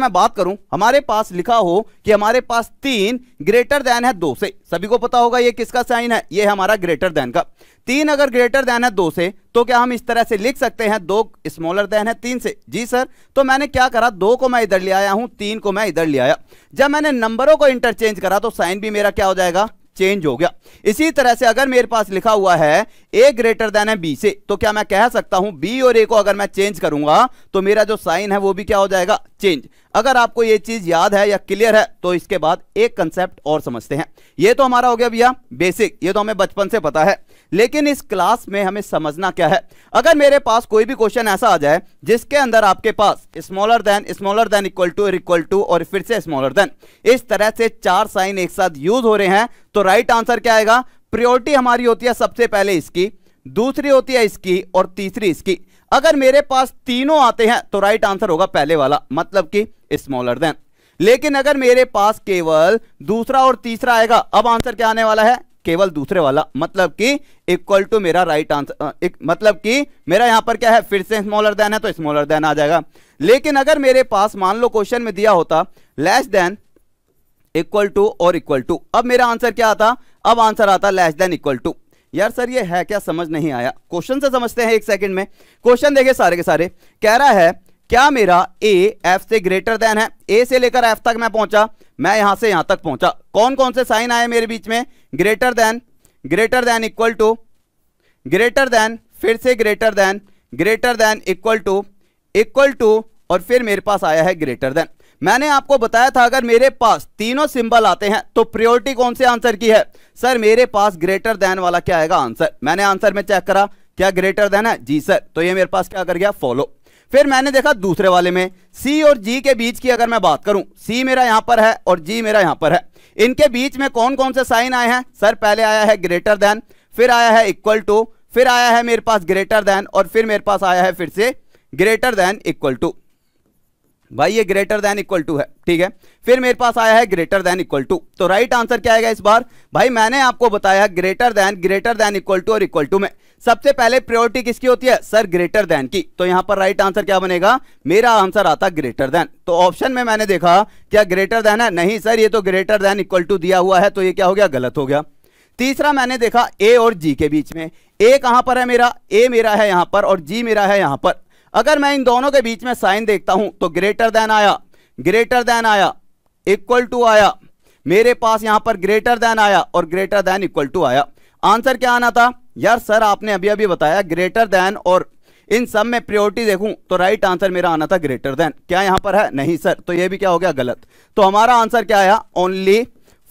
मैं बात करूं, हमारे पास लिखा हो कि हमारे पास 3 ग्रेटर देन है 2 से, सभी को पता होगा ये किसका साइन है, ये है हमारा ग्रेटर देन का। 3 अगर ग्रेटर देन है 2 से तो क्या हम इस तरह से लिख सकते हैं 2 स्मॉलर देन है 3 से? जी सर। तो मैंने क्या करा, 2 को मैं इधर ले आया हूं, 3 को मैं इधर ले आया। जब मैंने नंबरों को इंटरचेंज करा तो साइन भी मेरा क्या हो जाएगा, चेंज हो गया। इसी तरह से अगर मेरे पास लिखा हुआ है ए ग्रेटर देन है बी से, तो क्या मैं कह सकता हूं बी और ए को अगर मैं चेंज करूंगा तो मेरा जो साइन है वो भी क्या हो जाएगा, चेंज। अगर आपको ये चीज याद है या क्लियर है तो इसके बाद एक कंसेप्ट और समझते हैं। ये तो हमारा हो गया भैया बेसिक, ये तो हमें बचपन से पता है, लेकिन इस क्लास में हमें समझना क्या है। अगर मेरे पास कोई भी क्वेश्चन ऐसा आ जाए जिसके अंदर आपके पास स्मॉलर देन इक्वल टू और फिर से स्मॉलर देन, इस तरह से 4 साइन एक साथ यूज हो रहे हैं, तो राइट आंसर क्या आएगा? प्रायोरिटी हमारी होती है सबसे पहले इसकी, दूसरी होती है इसकी और तीसरी इसकी। अगर मेरे पास तीनों आते हैं तो राइट आंसर होगा पहले वाला, मतलब कि स्मॉलर देन। लेकिन अगर मेरे पास केवल दूसरा और तीसरा आएगा, अब आंसर क्या आने वाला है? केवल दूसरे वाला, मतलब कि इक्वल टू मेरा राइट आंसर, मतलब कि मेरा यहां पर क्या है, फिर से स्मॉलर देन है तो स्मॉलर देन आ जाएगा। लेकिन अगर मेरे पास मान लो क्वेश्चन में दिया होता लेस देन इक्वल टू और इक्वल टू, अब मेरा आंसर क्या आता? अब आंसर आता लेस देन इक्वल टू। यार सर ये है क्या, समझ नहीं आया। क्वेश्चन से समझते हैं एक सेकंड में। क्वेश्चन देखिए सारे के सारे, कह रहा है क्या मेरा ए एफ से ग्रेटर देन है? ए से लेकर एफ तक मैं पहुंचा, मैं यहां से यहां तक पहुंचा, कौन कौन से साइन आए मेरे बीच में? Greater than equal to, greater than, फिर से ग्रेटर देन इक्वल टू और फिर मेरे पास आया है ग्रेटर देन। मैंने आपको बताया था अगर मेरे पास तीनों सिंबल आते हैं तो प्रायोरिटी कौन से आंसर की है? सर मेरे पास ग्रेटर देन वाला क्या आएगा आंसर। मैंने आंसर में चेक करा, क्या ग्रेटर देन है? जी सर। तो ये मेरे पास क्या कर गया, फॉलो। फिर मैंने देखा दूसरे वाले में सी और जी के बीच की अगर मैं बात करूं, सी मेरा यहां पर है और जी मेरा यहां पर है, इनके बीच में कौन कौन से साइन आए हैं? सर पहले आया है ग्रेटर देन, फिर आया है इक्वल टू, फिर आया है मेरे पास ग्रेटर देन और फिर मेरे पास आया है फिर से ग्रेटर देन इक्वल टू। भाई ये ग्रेटर देन इक्वल टू है, ठीक है। फिर मेरे पास आया है ग्रेटर देन इक्वल टू। तो राइट आंसर क्या आएगा इस बार? भाई मैंने आपको बताया ग्रेटर देन इक्वल टू और इक्वल टू में सबसे पहले प्रायोरिटी किसकी होती है? सर ग्रेटर देन की। तो यहां पर राइट आंसर क्या बनेगा? मेरा आंसर आता ग्रेटर देन। तो ऑप्शन में मैंने देखा क्या ग्रेटर देन है? नहीं सर, ये तो ग्रेटर देन इक्वल टू दिया हुआ है, तो ये क्या हो गया, गलत हो गया। तीसरा मैंने देखा ए और जी के बीच में, ए कहां पर है मेरा? ए मेरा है यहां पर और जी मेरा है यहां पर। अगर मैं इन दोनों के बीच में साइन देखता हूं तो ग्रेटर देन आया, इक्वल टू आया, मेरे पास यहां पर ग्रेटर देन आया और ग्रेटर देन इक्वल टू आया। आंसर क्या आना था? यार सर आपने अभी अभी बताया ग्रेटर देन और इन सब में प्रायोरिटी देखूं तो राइट आंसर मेरा आना था ग्रेटर देन। क्या यहां पर है? नहीं सर। तो ये भी क्या हो गया, गलत। तो हमारा आंसर क्या आया? Only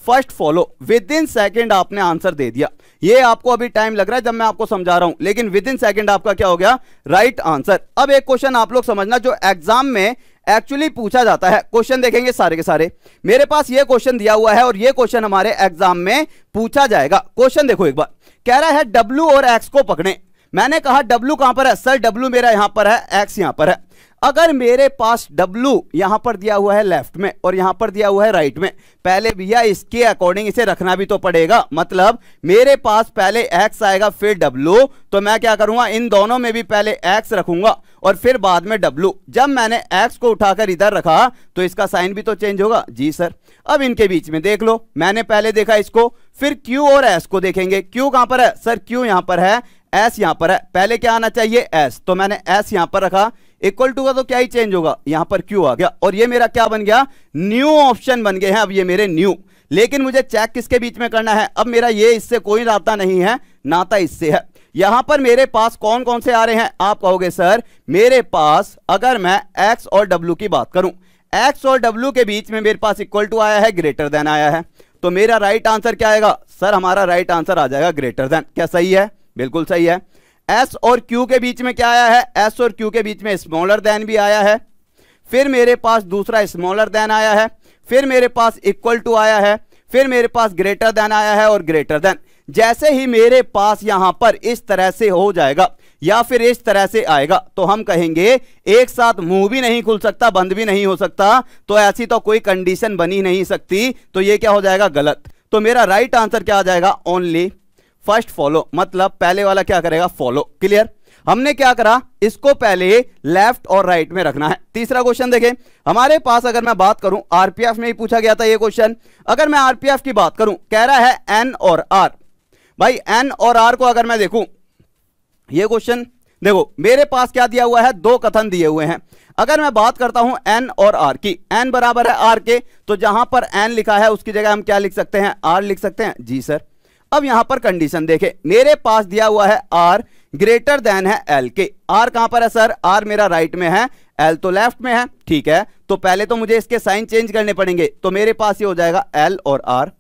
first follow. With in second आपने आंसर दे दिया। ये आपको अभी टाइम लग रहा है जब मैं आपको समझा रहा हूं, लेकिन विद इन सेकेंड आपका क्या हो गया, राइट आंसर। अब एक क्वेश्चन आप लोग समझना जो एग्जाम में एक्चुअली पूछा जाता है। क्वेश्चन देखेंगे सारे के सारे, मेरे पास ये क्वेश्चन दिया हुआ है और ये क्वेश्चन हमारे एग्जाम में पूछा जाएगा। क्वेश्चन देखो एक बार, कह रहा है डब्ल्यू और एक्स को पकड़े। मैंने कहा डब्ल्यू कहां पर है? सर डब्ल्यू मेरा यहां पर है, एक्स यहां पर है। अगर मेरे पास डब्ल्यू यहां पर दिया हुआ है लेफ्ट में और यहां पर दिया हुआ है राइट में, पहले भैया इसके अकॉर्डिंग इसे रखना भी तो पड़ेगा। मतलब मेरे पास पहले एक्स आएगा फिर डब्ल्यू, तो मैं क्या करूंगा, इन दोनों में भी पहले एक्स रखूंगा और फिर बाद में डब्ल्यू। जब मैंने एक्स को उठाकर इधर रखा तो इसका साइन भी तो चेंज होगा। जी सर। अब इनके बीच में देख लो, मैंने पहले देखा इसको, फिर क्यू और एस को देखेंगे। क्यू कहां पर है? सर क्यू यहां पर है, एस यहां पर है, पहले क्या आना चाहिए, एस। तो मैंने एस यहां पर रखा, इक्वल टू का तो क्या ही चेंज होगा, यहां पर क्यू आ गया और ये मेरा क्या बन गया, न्यू ऑप्शन बन गए हैं। अब ये मेरे न्यू, लेकिन मुझे चेक किसके बीच में करना है? अब मेरा ये इससे कोई नाता नहीं है, नाता इससे है। यहां पर मेरे पास कौन कौन से आ रहे हैं? आप कहोगे सर मेरे पास अगर मैं एक्स और डब्ल्यू की बात करूं, एक्स और डब्ल्यू के बीच में मेरे पास इक्वल टू आया है, ग्रेटर देन आया है, तो मेरा राइट आंसर क्या आएगा? सर हमारा राइट आंसर आ जाएगा ग्रेटर देन। क्या सही है? बिल्कुल सही है। एस और क्यू के बीच में क्या आया है? एस और क्यू के बीच में स्मॉलर देन भी आया है, फिर मेरे पास दूसरा स्मॉलर देन आया है, फिर मेरे पास इक्वल टू आया है, फिर मेरे पास ग्रेटर देन आया है और ग्रेटर देन। जैसे ही मेरे पास यहां पर इस तरह से हो जाएगा या फिर इस तरह से आएगा तो हम कहेंगे एक साथ मुंह भी नहीं खुल सकता, बंद भी नहीं हो सकता, तो ऐसी तो कोई कंडीशन बनी नहीं सकती। तो ये क्या हो जाएगा, गलत। तो मेरा राइट आंसर क्या आ जाएगा? ओनली फर्स्ट फॉलो, मतलब पहले वाला क्या करेगा, फॉलो। क्लियर। हमने क्या करा, इसको पहले लेफ्ट और राइट में रखना है। तीसरा क्वेश्चन देखें, हमारे पास अगर मैं बात करूं, आरपीएफ में ही पूछा गया था ये क्वेश्चन। अगर मैं आरपीएफ की बात करूं, कह रहा है एन और आर। भाई एन और आर को अगर मैं देखूं, ये क्वेश्चन देखो मेरे पास क्या दिया हुआ है, दो कथन दिए हुए हैं। अगर मैं बात करता हूं एन और आर की, एन बराबर है आर के, तो जहां पर एन लिखा है उसकी जगह हम क्या लिख सकते हैं, आर लिख सकते हैं। जी सर। अब यहां पर कंडीशन देखें, मेरे पास दिया हुआ है आर ग्रेटर देन है एल के। आर कहां पर है सर, आर मेरा राइट में है, एल तो लेफ्ट में है। ठीक है, तो पहले तो मुझे इसके साइन चेंज करने पड़ेंगे, तो मेरे पास ये हो जाएगा एल और आर।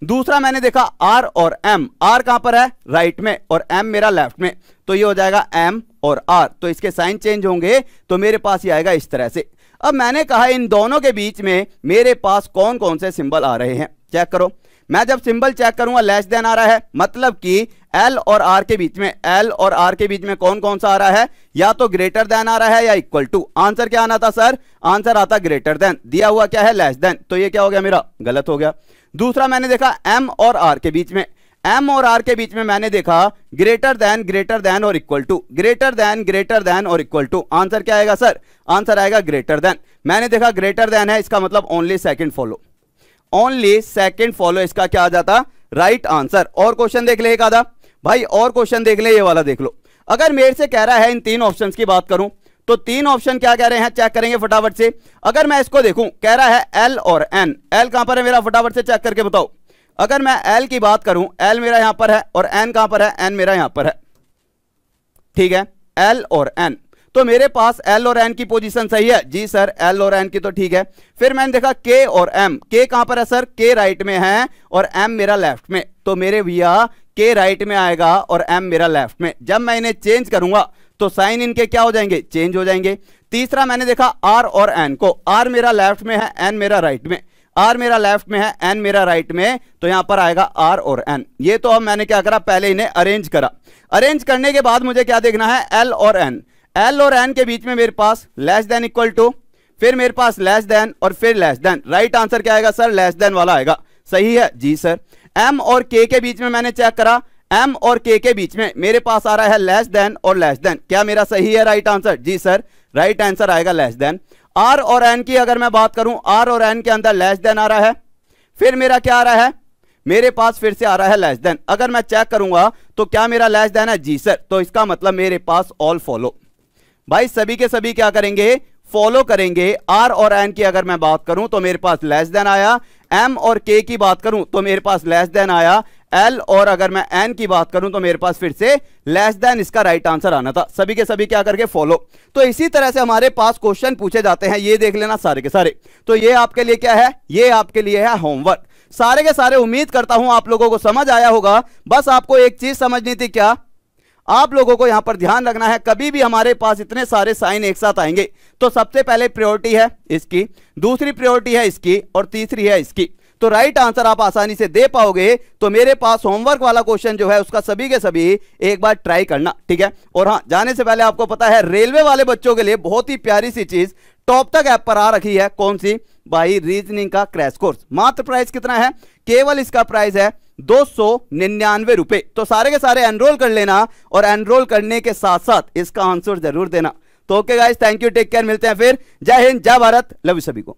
दूसरा मैंने देखा आर और एम, आर कहां पर है, राइट में, और एम मेरा लेफ्ट में, तो ये हो जाएगा एम और आर। तो इसके साइन चेंज होंगे, तो मेरे पास ये आएगा इस तरह से। अब मैंने कहा इन दोनों के बीच में मेरे पास कौन कौन से सिंबल आ रहे हैं, चेक करो। मैं जब सिंबल चेक करूंगा लेस देन आ रहा है, मतलब कि एल और आर के बीच में, एल और आर के बीच में कौन कौन सा आ रहा है, या तो ग्रेटर देन आ रहा है या इक्वल टू। आंसर क्या आना था सर, आंसर आता ग्रेटर देन, दिया हुआ क्या है लेस देन, तो ये क्या हो गया मेरा, गलत हो गया। दूसरा मैंने देखा एम और आर के बीच में, एम और आर के बीच में मैंने देखा ग्रेटर देन और इक्वल टू, ग्रेटर देन और इक्वल टू। आंसर क्या आएगा सर, आंसर आएगा ग्रेटर देन। मैंने देखा ग्रेटर देन है, इसका मतलब only second follow, only second follow, इसका क्या आ जाता, राइट आंसर। और क्वेश्चन देख ले एक आधा भाई, और क्वेश्चन देख ले, ये वाला देख लो। अगर मेरे से कह रहा है इन तीन ऑप्शंस की बात करूं, तो तीन ऑप्शन क्या कह रहे हैं, चेक करेंगे फटाफट से। अगर मैं इसको देखूं, कह रहा है एल और एन, एल कहां पर है मेरा, फटाफट से चेक करके बताओ। अगर मैं एल की बात करूं, एल मेरा यहां पर है, और एन कहां पर है, एन मेरा यहां पर है। ठीक है, एल और एन, तो मेरे पास एल और एन की पोजीशन सही है। जी सर, एल और एन की तो ठीक है। फिर मैंने देखा के और एम, के कहां पर है सर, के राइट में है और एम मेरा लेफ्ट में, तो मेरे भैया के राइट में आएगा और एम मेरा लेफ्ट में। जब मैं इन्हें चेंज करूंगा तो साइन इनके क्या हो जाएंगे, चेंज हो जाएंगे। तीसरा मैंने देखा आर और एन को, आर मेरा लेफ्ट में है, एन मेरा राइट में, आर मेरा लेफ्ट में है, एन मेरा राइट में, तो यहां पर आएगा आर और एन। ये तो अब मैंने क्या करा, पहले इन्हें अरेंज करा। अरेंज करने के बाद मुझे क्या देखना है, एल और एन, एल और एन के बीच में मेरे पास लेस देन इक्वल टू, फिर मेरे पास लेस देन और फिर लेस देन। राइट आंसर क्या आएगा सर, लेस देन वाला आएगा। सही है जी सर। एम और के के बीच में मैंने चेक करा, एम और के के बीच में मेरे पास आ रहा है लेस देन और लेस देन, क्या मेरा सही है राइट आंसर। जी सर, राइट आंसर आएगा लेस देन। आर और एन की अगर मैं बात करूं, आर और एन के अंदर लेस देन आ रहा है, फिर मेरा क्या आ रहा है, मेरे पास फिर से आ रहा है लेस देन। अगर मैं चेक करूंगा तो क्या मेरा लेस देन है, जी सर, तो इसका मतलब मेरे पास ऑल फॉलो। भाई सभी के सभी क्या करेंगे, फॉलो करेंगे। आर और एन की अगर मैं बात करूं तो मेरे पास लेस देन आया, एम और के की बात करूं तो मेरे पास लेस देन आया, एल और अगर मैं एन की बात करूं तो मेरे पास फिर से लेस देन इसका राइट आंसर आना था। सभी के सभी क्या करके फॉलो। तो इसी तरह से हमारे पास क्वेश्चन पूछे जाते हैं, ये देख लेना सारे के सारे। तो ये आपके लिए क्या है, ये आपके लिए है होमवर्क सारे के सारे। उम्मीद करता हूं आप लोगों को समझ आया होगा। बस आपको एक चीज समझनी थी, क्या आप लोगों को यहां पर ध्यान रखना है, कभी भी हमारे पास इतने सारे साइन एक साथ आएंगे तो सबसे पहले प्रायोरिटी है इसकी, दूसरी प्रायोरिटी है इसकी, और तीसरी है इसकी। तो राइट आंसर आप आसानी से दे पाओगे। तो मेरे पास होमवर्क वाला क्वेश्चन जो है उसका सभी के सभी एक बार ट्राई करना, ठीक है। और हाँ, जाने से पहले आपको पता है रेलवे वाले बच्चों के लिए बहुत ही प्यारी सी चीज टॉप तक ऐप पर आ रखी है। कौन सी भाई, रीजनिंग का क्रैश कोर्स। मात्र प्राइस कितना है, केवल इसका प्राइस है 299 रुपए। तो सारे के सारे एनरोल कर लेना, और एनरोल करने के साथ साथ इसका आंसर जरूर देना। तो okay guys, thank you, take care, मिलते हैं फिर। जय हिंद, जय भारत, लव यू सभी को।